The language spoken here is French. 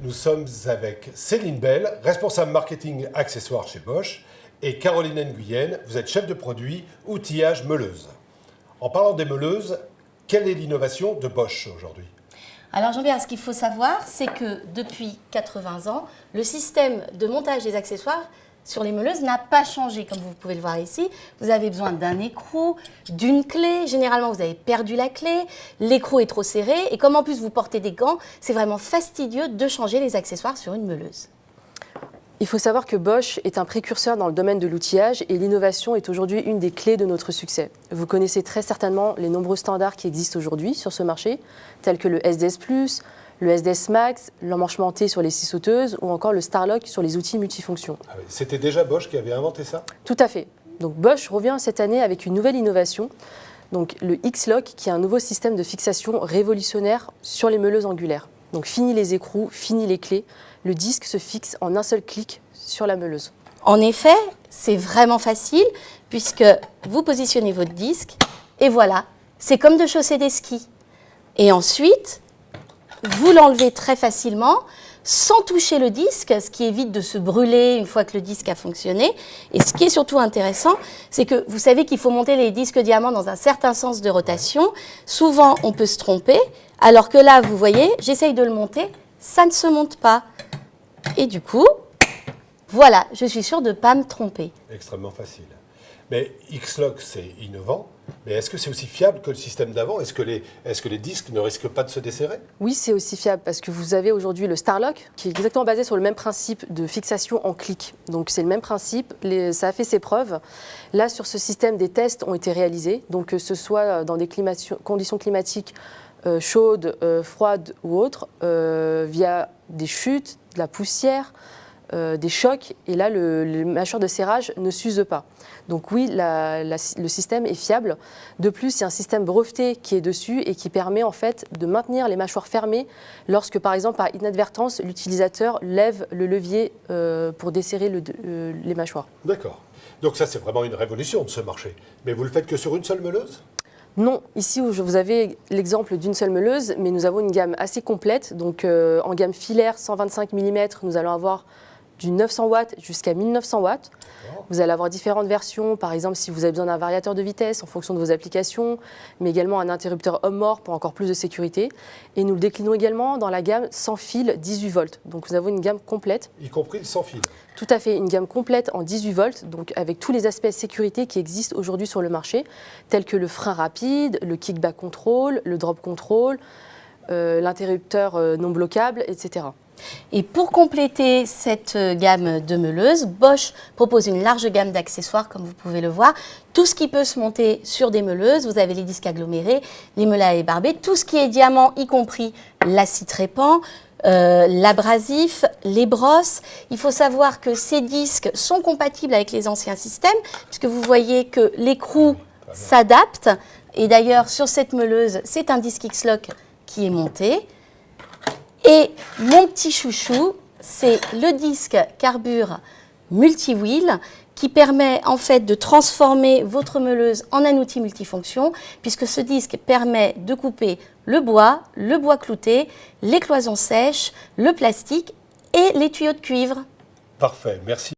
Nous sommes avec Céline Bell, responsable marketing accessoires chez Bosch, et Caroline Nguyen, vous êtes chef de produit outillage meuleuse. En parlant des meuleuses, quelle est l'innovation de Bosch aujourd'hui? Alors Jean-Pierre, ce qu'il faut savoir, c'est que depuis 80 ans, le système de montage des accessoires sur les meuleuses n'a pas changé, comme vous pouvez le voir ici. Vous avez besoin d'un écrou, d'une clé. Généralement, vous avez perdu la clé, l'écrou est trop serré. Et comme en plus vous portez des gants, c'est vraiment fastidieux de changer les accessoires sur une meuleuse. Il faut savoir que Bosch est un précurseur dans le domaine de l'outillage et l'innovation est aujourd'hui une des clés de notre succès. Vous connaissez très certainement les nombreux standards qui existent aujourd'hui sur ce marché, tels que le SDS+, le SDS Max, l'emmanchement T sur les scie sauteuses ou encore le Starlock sur les outils multifonctions. Ah oui, c'était déjà Bosch qui avait inventé ça? Tout à fait. Donc Bosch revient cette année avec une nouvelle innovation, donc le X-Lock, qui est un nouveau système de fixation révolutionnaire sur les meuleuses angulaires. Donc fini les écrous, fini les clés, le disque se fixe en un seul clic sur la meuleuse. En effet, c'est vraiment facile puisque vous positionnez votre disque et voilà, c'est comme de chausser des skis. Et ensuite, vous l'enlevez très facilement sans toucher le disque, ce qui évite de se brûler une fois que le disque a fonctionné. Et ce qui est surtout intéressant, c'est que vous savez qu'il faut monter les disques diamants dans un certain sens de rotation. Souvent, on peut se tromper, alors que là, vous voyez, j'essaye de le monter, ça ne se monte pas. Et du coup, voilà, je suis sûre de ne pas me tromper. Extrêmement facile. Mais X-Lock, c'est innovant. Mais est-ce que c'est aussi fiable que le système d'avant? Est-ce que les disques ne risquent pas de se desserrer? Oui, c'est aussi fiable parce que vous avez aujourd'hui le Starlock qui est exactement basé sur le même principe de fixation en clic. Donc c'est le même principe, ça a fait ses preuves. Là, sur ce système, des tests ont été réalisés, donc que ce soit dans des conditions climatiques chaudes, froides ou autres, via des chutes, de la poussière, des chocs, et là, le mâchoire de serrage ne s'use pas. Donc oui, le système est fiable. De plus, il y a un système breveté qui est dessus et qui permet en fait de maintenir les mâchoires fermées lorsque, par exemple, par inadvertance, l'utilisateur lève le levier pour desserrer les mâchoires. D'accord. Donc ça, c'est vraiment une révolution de ce marché. Mais vous le faites que sur une seule meuleuse? Non, ici vous avez l'exemple d'une seule meuleuse, mais nous avons une gamme assez complète. Donc en gamme filaire 125 mm, nous allons avoir du 900 watts jusqu'à 1900 watts. Vous allez avoir différentes versions, par exemple si vous avez besoin d'un variateur de vitesse en fonction de vos applications, mais également un interrupteur homme-mort pour encore plus de sécurité. Et nous le déclinons également dans la gamme sans fil 18 volts. Donc nous avons une gamme complète. Y compris le sans fil? Tout à fait, une gamme complète en 18 volts, donc avec tous les aspects sécurité qui existent aujourd'hui sur le marché, tels que le frein rapide, le kickback control, le drop control, l'interrupteur non bloquable, etc. Et pour compléter cette gamme de meuleuses, Bosch propose une large gamme d'accessoires, comme vous pouvez le voir. Tout ce qui peut se monter sur des meuleuses, vous avez les disques agglomérés, les meules à ébarber, tout ce qui est diamant, y compris l'acier trépant, l'abrasif, les brosses. Il faut savoir que ces disques sont compatibles avec les anciens systèmes, puisque vous voyez que l'écrou s'adapte. Et d'ailleurs, sur cette meuleuse, c'est un disque X-Lock qui est monté. Et mon petit chouchou, c'est le disque carbure multi-wheel qui permet en fait de transformer votre meuleuse en un outil multifonction, puisque ce disque permet de couper le bois clouté, les cloisons sèches, le plastique et les tuyaux de cuivre. Parfait, merci.